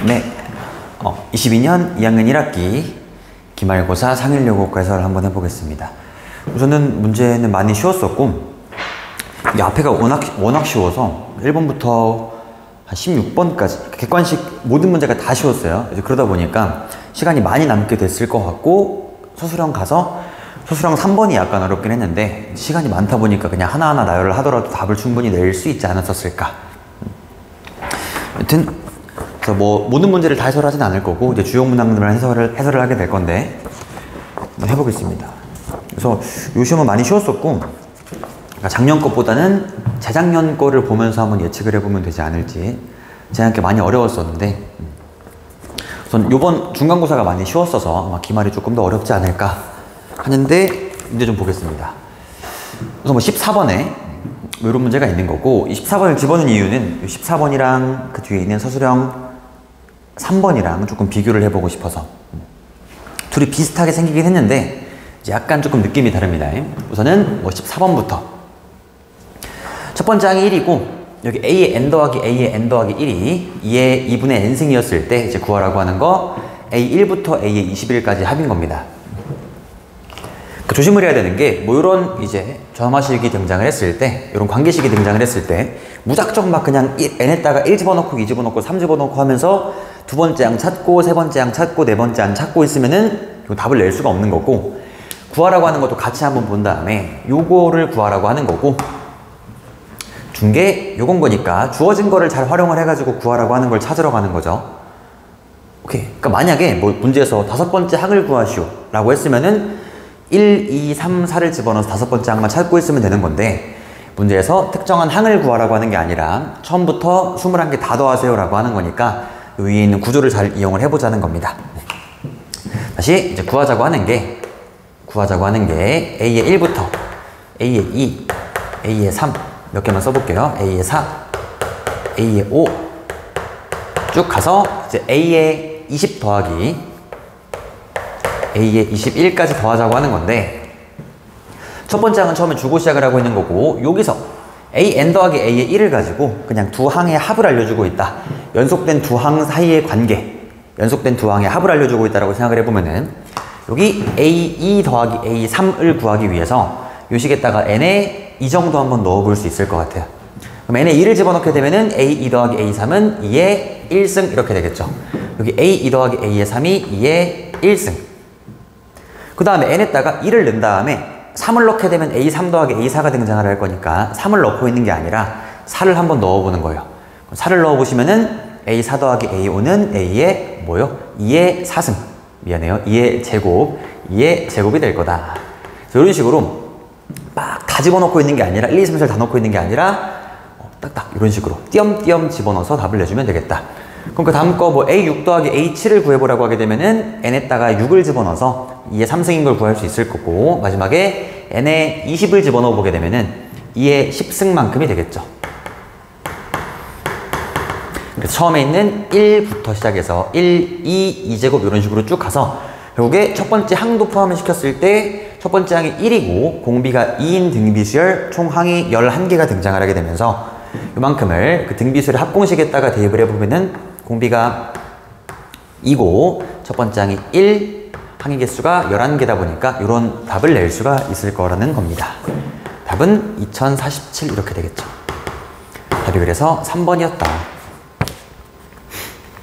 네, 22년 2학년 1학기 기말고사 상일여고과 해설을 한번 해보겠습니다. 우선은 문제는 많이 쉬웠었고, 이 앞에가 워낙 쉬워서 1번부터 한 16번까지 객관식 모든 문제가 다 쉬웠어요. 이제 그러다 보니까 시간이 많이 남게 됐을 것 같고, 서술형 가서 서술형 3번이 약간 어렵긴 했는데 시간이 많다 보니까 그냥 하나하나 나열을 하더라도 답을 충분히 낼 수 있지 않았었을까. 여튼 그래서 뭐 모든 문제를 다 해설하진 않을 거고, 이제 주요 문항들만 해설을 하게 될 건데 한번 해보겠습니다. 그래서 요 시험은 많이 쉬웠었고, 그러니까 작년 것보다는 재작년 거를 보면서 한번 예측을 해보면 되지 않을지. 재작년 게 많이 어려웠었는데 우선 요번 중간고사가 많이 쉬웠어서 아마 기말이 조금 더 어렵지 않을까 하는데, 문제 좀 보겠습니다. 우선 뭐 14번에 뭐 이런 문제가 있는 거고, 이 14번을 집어넣은 이유는 14번이랑 그 뒤에 있는 서술형 3번이랑 조금 비교를 해보고 싶어서. 둘이 비슷하게 생기긴 했는데 이제 약간 조금 느낌이 다릅니다. 우선은 뭐 14번부터 첫 번째 항이 1이고, 여기 a의 n 더하기 a의 n 더하기 1이 2의 2분의 n승이었을 때 이제 구하라고 하는 거, a1부터 a의 21까지 합인 겁니다. 조심을 해야 되는 게, 뭐 이런 이제 점화식이 등장을 했을 때, 이런 관계식이 등장을 했을 때 무작정 막 그냥 n에다가 1 집어넣고 2 집어넣고 3 집어넣고 하면서 두 번째 항 찾고 세 번째 항 찾고 네 번째 항 찾고 있으면은 답을 낼 수가 없는 거고, 구하라고 하는 것도 같이 한번 본 다음에 요거를 구하라고 하는 거고, 준 게 요건 거니까 주어진 거를 잘 활용을 해가지고 구하라고 하는 걸 찾으러 가는 거죠. 오케이. 그러니까 만약에 뭐 문제에서 다섯 번째 항을 구하시오 라고 했으면은 1, 2, 3, 4를 집어넣어서 다섯 번째 항만 찾고 있으면 되는 건데, 문제에서 특정한 항을 구하라고 하는 게 아니라 처음부터 21개 다 더하세요 라고 하는 거니까 요 위에 있는 구조를 잘 이용을 해보자는 겁니다. 다시 이제 구하자고 하는 게 a의 1부터 a의 2, a의 3 몇 개만 써볼게요. a의 4, a의 5 쭉 가서 이제 a의 20 더하기 a의 21까지 더하자고 하는 건데, 첫 번째 항은 처음에 주고 시작을 하고 있는 거고, 여기서 an 더하기 a의 1을 가지고 그냥 두 항의 합을 알려주고 있다. 연속된 두 항 사이의 관계, 연속된 두 항의 합을 알려주고 있다라고 생각을 해보면은, 여기 a2 더하기 a3을 구하기 위해서 요 식에다가 n에 이 정도 한번 넣어볼 수 있을 것 같아요. 그럼 n에 2를 집어넣게 되면은 a2 더하기 a3은 2의 1승 이렇게 되겠죠. 여기 a2 더하기 a의 3이 2의 1승. 그 다음에 n에다가 2를 넣은 다음에 3을 넣게 되면 a3 더하기 a4가 등장을 할 거니까 3을 넣고 있는 게 아니라 4를 한번 넣어보는 거예요. 4를 넣어보시면은 a4 더하기 a5는 a의 뭐요? 2의 4승. 미안해요. 2의 제곱. 2의 제곱이 될 거다. 이런 식으로 막 다 집어넣고 있는 게 아니라 1, 2, 3, 4를 다 넣고 있는 게 아니라 딱딱 이런 식으로 띄엄띄엄 집어넣어서 답을 내주면 되겠다. 그럼 그 다음 거 뭐 a6 더하기 a7을 구해보라고 하게 되면은 n에다가 6을 집어넣어서 2의 3승인 걸 구할 수 있을 거고, 마지막에 n에 20을 집어넣어 보게 되면은 2의 10승만큼이 되겠죠. 그래서 처음에 있는 1부터 시작해서 1, 2, 2제곱 이런 식으로 쭉 가서 결국에 첫 번째 항도 포함을 시켰을 때 첫 번째 항이 1이고 공비가 2인 등비수열 총 항이 11개가 등장을 하게 되면서 이만큼을 그 등비수열 합공식에다가 대입을 해보면은 공비가 2고 첫 번째 항이 1, 항의 개수가 11개다 보니까 이런 답을 낼 수가 있을 거라는 겁니다. 답은 2047 이렇게 되겠죠. 답이 그래서 3번이었다.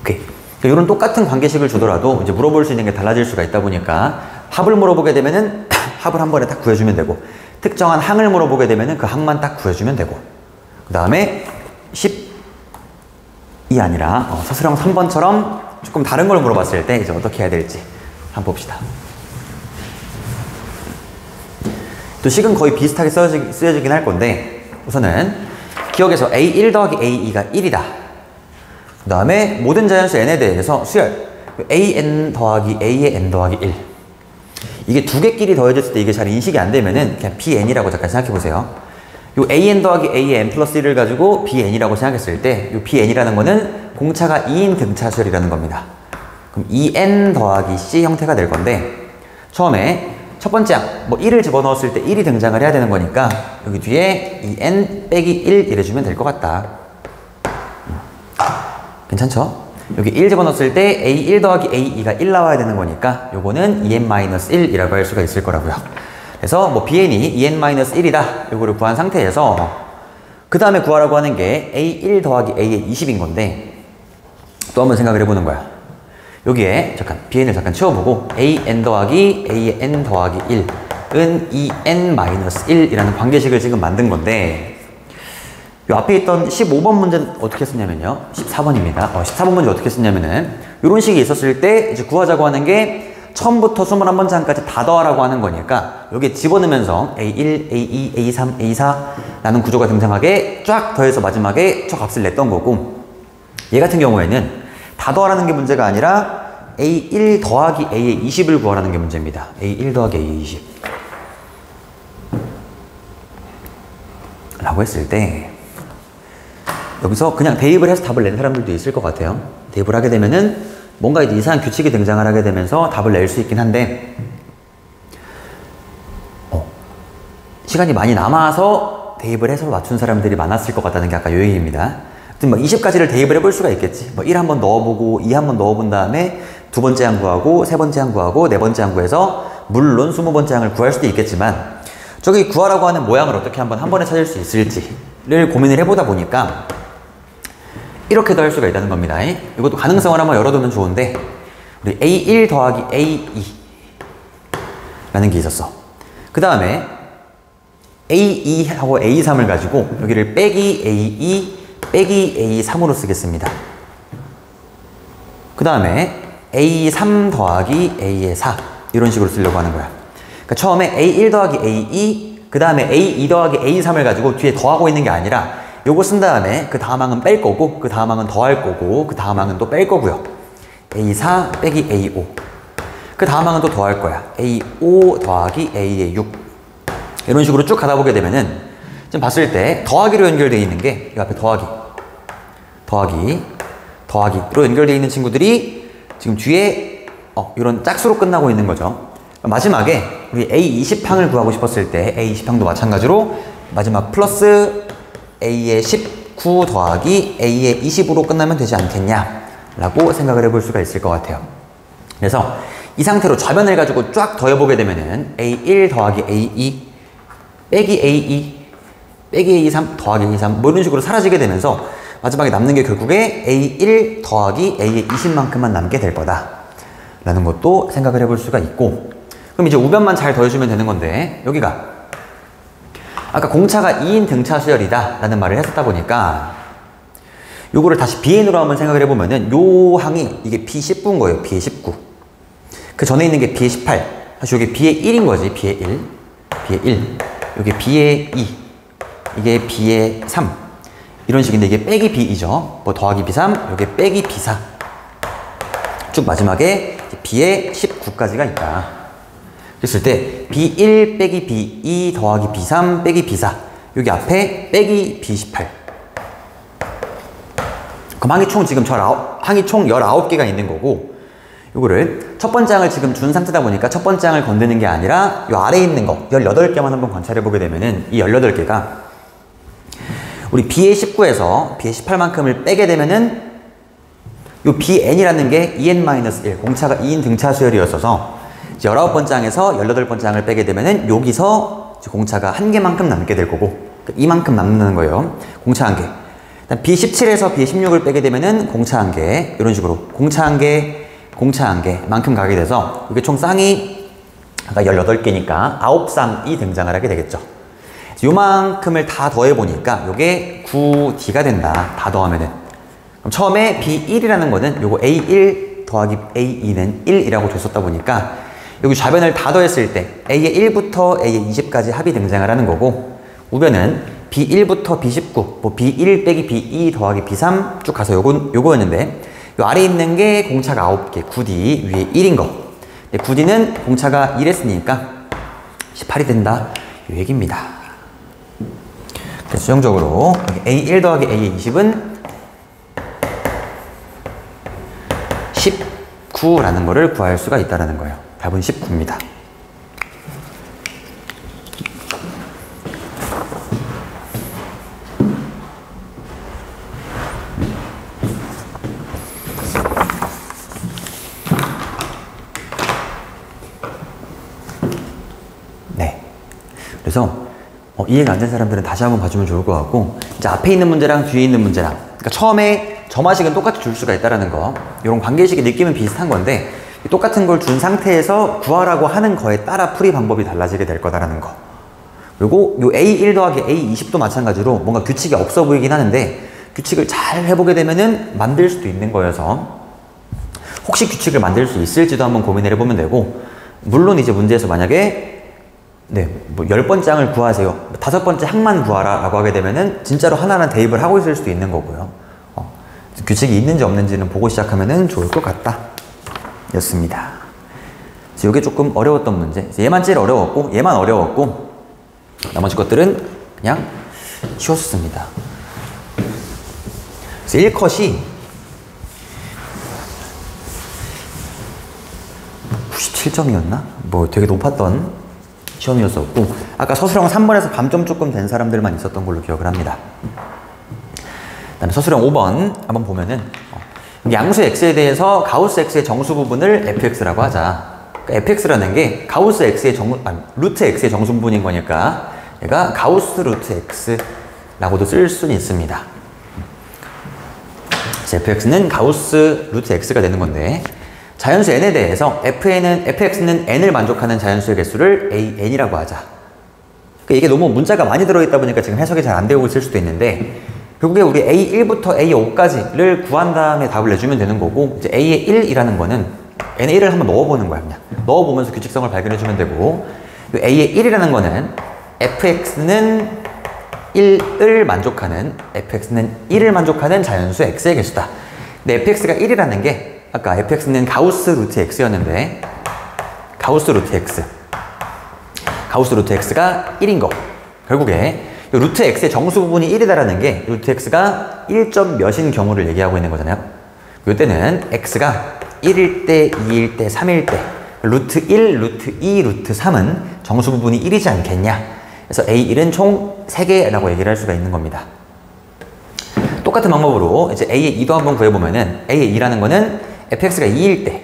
오케이. 이런 똑같은 관계식을 주더라도 이제 물어볼 수 있는 게 달라질 수가 있다 보니까 합을 물어보게 되면은 합을 한 번에 딱 구해주면 되고, 특정한 항을 물어보게 되면은 그 항만 딱 구해주면 되고, 그 다음에 10이 아니라 서술형 3번처럼 조금 다른 걸 물어봤을 때 이제 어떻게 해야 될지 한번 봅시다. 또 식은 거의 비슷하게 쓰여지긴 할 건데, 우선은 기억에서 a1 더하기 a2가 1이다. 그 다음에 모든 자연수 n에 대해서 수열 an 더하기 a의 n 더하기 1, 이게 두 개끼리 더해졌을 때 이게 잘 인식이 안 되면은 그냥 bn이라고 잠깐 생각해 보세요. 요 an 더하기 a의 n 플러스 1을 가지고 bn이라고 생각했을 때 요 bn이라는 거는 공차가 2인 등차수열이라는 겁니다. 그럼 2n 더하기 c 형태가 될 건데, 처음에 첫 번째 항, 뭐 1을 집어넣었을 때 1이 등장을 해야 되는 거니까 여기 뒤에 2n 빼기 1 이래주면 될 것 같다. 괜찮죠? 여기 1 집어넣었을 때 A1 더하기 A2가 1 나와야 되는 거니까 요거는 EN-1이라고 할 수가 있을 거라고요. 그래서 뭐 BN이 EN-1이다 요거를 구한 상태에서 그 다음에 구하라고 하는 게 A1 더하기 A의 20인 건데 또 한번 생각을 해보는 거야. 여기에 잠깐 BN을 잠깐 채워보고 AN 더하기 A의 N 더하기 1은 EN-1이라는 관계식을 지금 만든 건데 요 앞에 있던 15번 문제는 어떻게 했었냐면요. 14번입니다. 14번 문제 어떻게 했었냐면은 이런 식이 있었을 때 이제 구하자고 하는 게 처음부터 21번째까지 다 더하라고 하는 거니까 여기에 집어넣으면서 A1, A2, A3, A4 라는 구조가 등장하게 쫙 더해서 마지막에 저 값을 냈던 거고 얘 같은 경우에는 다 더하라는 게 문제가 아니라 A1 더하기 A의 20을 구하라는 게 문제입니다. A1 더하기 A의 20 라고 했을 때 여기서 그냥 대입을 해서 답을 낸 사람들도 있을 것 같아요. 대입을 하게 되면은 뭔가 이제 이상한 규칙이 등장을 하게 되면서 답을 낼 수 있긴 한데 시간이 많이 남아서 대입을 해서 맞춘 사람들이 많았을 것 같다는 게 아까 요 얘기입니다. 하여튼 뭐 20가지를 대입을 해볼 수가 있겠지. 뭐 1 한번 넣어보고 2 한번 넣어본 다음에 두 번째 항 구하고 세 번째 항 구하고 네 번째 항 구해서 물론 20번째 항을 구할 수도 있겠지만 저기 구하라고 하는 모양을 어떻게 한 번에 찾을 수 있을지를 고민을 해보다 보니까 이렇게도 할 수가 있다는 겁니다. 이것도 가능성을 한번 열어두면 좋은데 우리 A1 더하기 A2 라는 게 있었어. 그 다음에 A2하고 A3을 가지고 여기를 빼기 A2 빼기 A3으로 쓰겠습니다. 그 다음에 A3 더하기 A의 4 이런 식으로 쓰려고 하는 거야. 그러니까 처음에 A1 더하기 A2 그 다음에 A2 더하기 A3을 가지고 뒤에 더하고 있는 게 아니라 요거 쓴 다음에 그 다음 항은 뺄 거고 그 다음 항은 더할 거고 그 다음 항은 또 뺄 거고요. A4 빼기 A5 그 다음 항은 또 더할 거야. A5 더하기 A의 6 이런 식으로 쭉 가다 보게 되면은 지금 봤을 때 더하기로 연결되어 있는 게 이 앞에 더하기로 연결되어 있는 친구들이 지금 뒤에 이런 짝수로 끝나고 있는 거죠. 마지막에 우리 A20항을 구하고 싶었을 때 A20항도 마찬가지로 마지막 플러스 A의 19 더하기 A의 20으로 끝나면 되지 않겠냐 라고 생각을 해볼 수가 있을 것 같아요. 그래서 이 상태로 좌변을 가지고 쫙 더해보게 되면은 A1 더하기 A2 빼기 A2 빼기 A3 더하기 A3 뭐 이런 식으로 사라지게 되면서 마지막에 남는 게 결국에 A1 더하기 A의 20만큼만 남게 될 거다 라는 것도 생각을 해볼 수가 있고 그럼 이제 우변만 잘 더해주면 되는 건데 여기가 아까 공차가 2인 등차 수열이다 라는 말을 했었다 보니까 요거를 다시 BN으로 한번 생각을 해보면은 요 항이 이게 B19인 거예요. B의 19 그 전에 있는 게 B의 18 사실 요게 B의 1인 거지. B의 1 요게 B의 2 이게 B의 3 이런 식인데 이게 빼기 B2죠. 뭐 더하기 B3 요게 빼기 B4 쭉 마지막에 B의 19까지가 있다. 그랬을 때 B1 빼기 B2 더하기 B3 빼기 B4 여기 앞에 빼기 B18 그럼 항이 총 지금 항이 총 19개가 있는 거고 요거를 첫 번째 항을 지금 준 상태다 보니까 첫 번째 항을 건드는 게 아니라 요 아래에 있는 거 18개만 한번 관찰해 보게 되면은 이 18개가 우리 B의 19에서 B의 18만큼을 빼게 되면은 요 BN이라는 게 EN-1 공차가 2인 등차 수열이었어서 19번째 항에서 18번째 항을 빼게 되면은 여기서 공차가 1개만큼 남게 될 거고 이만큼 남는 거예요. 공차 1개. B17에서 B16을 빼게 되면은 공차 1개 이런 식으로 공차 1개 공차 1개만큼 가게 돼서 이게 총 쌍이 아까 18개니까 9쌍이 등장을 하게 되겠죠. 요만큼을 다 더해보니까 요게 9D가 된다. 다 더하면은 그럼 처음에 B1이라는 거는 요거 A1 더하기 A2는 1이라고 줬었다 보니까 여기 좌변을 다 더했을 때 A의 1부터 A의 20까지 합이 등장을 하는 거고 우변은 B1부터 B19 뭐 B1 빼기 B2 더하기 B3 쭉 가서 요거였는데 요 아래에 있는 게 공차가 9개 9D 위에 1인 거 9D는 공차가 1했으니까 18이 된다 요 얘기입니다. 그래서 최종적으로 A1 더하기 A의 20은 19라는 거를 구할 수가 있다는 거예요. 답은 19입니다. 그래서 이해가 안 된 사람들은 다시 한번 봐주면 좋을 것 같고, 이제 앞에 있는 문제랑 뒤에 있는 문제랑, 그러니까 처음에 점화식은 똑같이 줄 수가 있다는 거, 이런 관계식의 느낌은 비슷한 건데 똑같은 걸 준 상태에서 구하라고 하는 거에 따라 풀이 방법이 달라지게 될 거다라는 거. 그리고 요 A1 더하기 A20도 마찬가지로 뭔가 규칙이 없어 보이긴 하는데 규칙을 잘 해보게 되면은 만들 수도 있는 거여서 혹시 규칙을 만들 수 있을지도 한번 고민을 해보면 되고, 물론 이제 문제에서 만약에 뭐 10번째 항을 구하세요, 5번째 항만 구하라 라고 하게 되면은 진짜로 하나는 대입을 하고 있을 수도 있는 거고요. 규칙이 있는지 없는지는 보고 시작하면은 좋을 것 같다 였습니다. 그래서 이게 조금 어려웠던 문제, 얘만 제일 어려웠고 얘만 어려웠고 나머지 것들은 그냥 쉬웠습니다. 그래서 1컷이 97점이었나? 뭐 되게 높았던 시험이었었고, 아까 서술형 3번에서 감점 조금 된 사람들만 있었던 걸로 기억을 합니다. 그다음에 서술형 5번 한번 보면은 양수 x에 대해서 가우스 x의 정수 부분을 fx라고 하자. 그러니까 fx라는 게 가우스 x의 루트 x의 정수 부분인 거니까 얘가 가우스 루트 x라고도 쓸 수는 있습니다. fx는 가우스 루트 x가 되는 건데, 자연수 n에 대해서 fx는 n을 만족하는 자연수의 개수를 an이라고 하자. 그러니까 이게 너무 문자가 많이 들어있다 보니까 지금 해석이 잘 안 되고 있을 수도 있는데, 결국에 우리 a1부터 a5까지를 구한 다음에 답을 내주면 되는 거고, 이제 a의 1이라는 거는 n의 1을 한번 넣어보는 거야. 그냥 넣어보면서 규칙성을 발견해주면 되고, a의 1이라는 거는 fx는 1을 만족하는 자연수 x의 개수다. 근데 fx가 1이라는 게 아까 fx는 가우스 루트 x였는데 가우스 루트 x가 1인 거. 결국에 루트 x의 정수 부분이 1이다라는 게 루트 x가 1점 몇인 경우를 얘기하고 있는 거잖아요. 이때는 x가 1일 때, 2일 때, 3일 때 루트 1, 루트 2, 루트 3은 정수 부분이 1이지 않겠냐. 그래서 a1은 총 3개라고 얘기를 할 수가 있는 겁니다. 똑같은 방법으로 이제 a의 2도 한번 구해보면은 a의 2라는 거는 fx가 2일 때,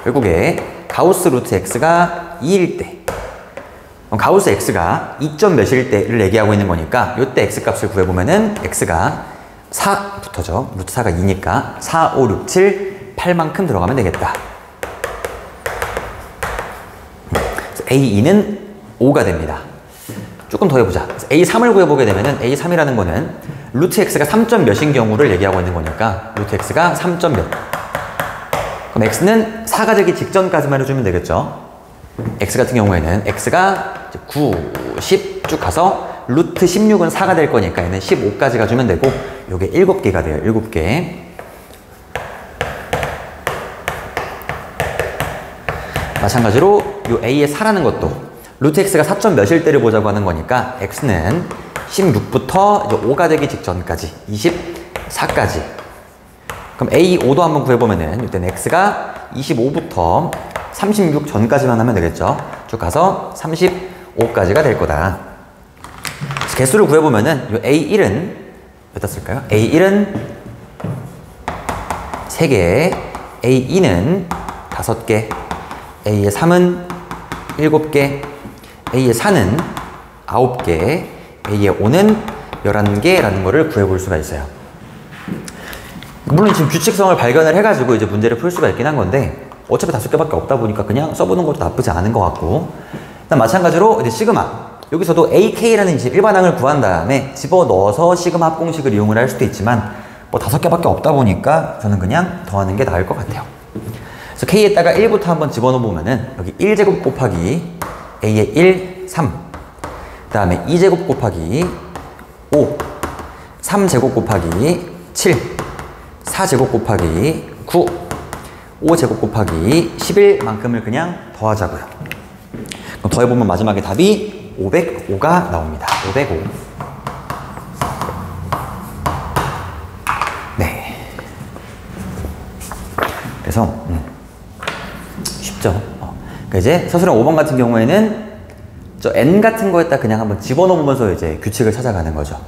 결국에 가우스 루트 x가 2일 때, 가우스 x가 2점 몇일 때를 얘기하고 있는 거니까 이때 x 값을 구해보면은 x가 4부터죠. 루트 4가 2니까 4, 5, 6, 7, 8만큼 들어가면 되겠다. a2는 5가 됩니다. 조금 더 해보자. a3을 구해보게 되면은 a3이라는 거는 루트 x가 3점 몇인 경우를 얘기하고 있는 거니까 루트 x가 3점 몇. 그럼 x는 4가 되기 직전까지만 해주면 되겠죠. x 같은 경우에는 x가 9, 10 쭉 가서 루트 16은 4가 될 거니까 얘는 15까지 가주면 되고, 요게 7개가 돼요. 7개. 마찬가지로 요 a의 4라는 것도 루트 x가 4점 몇일 때를 보자고 하는 거니까 x는 16부터 이제 5가 되기 직전까지 24까지. 그럼 a5도 한번 구해보면은 이때는 x가 25부터 36 전까지만 하면 되겠죠. 쭉 가서 35까지가 될 거다. 그래서 개수를 구해보면은 이 a1은 몇다 쓸까요? a1은 3개, a2는 5개, a의 3은 7개, a의 4는 9개, a의 5는 11개라는 거를 구해볼 수가 있어요. 물론 지금 규칙성을 발견을 해가지고 이제 문제를 풀 수가 있긴 한 건데, 어차피 5개밖에 없다 보니까 그냥 써보는 것도 나쁘지 않은 것 같고, 일단 마찬가지로 이제 시그마, 여기서도 ak라는 이제 일반항을 구한 다음에 집어넣어서 시그마 합공식을 이용을 할 수도 있지만 뭐 5개밖에 없다 보니까 저는 그냥 더하는 게 나을 것 같아요. 그래서 k에다가 1부터 한번 집어넣어 보면은 여기 1제곱 곱하기 a의 1, 3, 그 다음에 2제곱 곱하기 5, 3제곱 곱하기 7, 4제곱 곱하기 9, 5제곱 곱하기 11만큼을 그냥 더하자고요. 그럼 더해보면 마지막에 답이 505가 나옵니다. 505. 네. 그래서 쉽죠. 그러니까 이제 서술형 5번 같은 경우에는 저 n 같은 거에다 그냥 한번 집어넣으면서 이제 규칙을 찾아가는 거죠.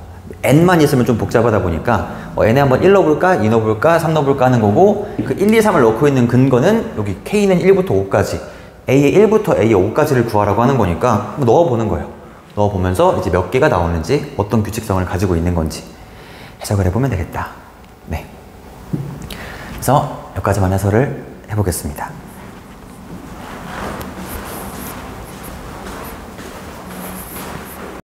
n만 있으면 좀 복잡하다 보니까 n에 한번 1 넣어볼까, 2 넣어볼까, 3 넣어볼까 하는 거고, 그 1, 2, 3을 넣고 있는 근거는 여기 k는 1부터 5까지, a의 1부터 a의 5까지를 구하라고 하는 거니까 한번 넣어보는 거예요. 넣어보면서 이제 몇 개가 나오는지, 어떤 규칙성을 가지고 있는 건지 해석을 해보면 되겠다. 네. 그래서 여기까지만 해설을 해보겠습니다.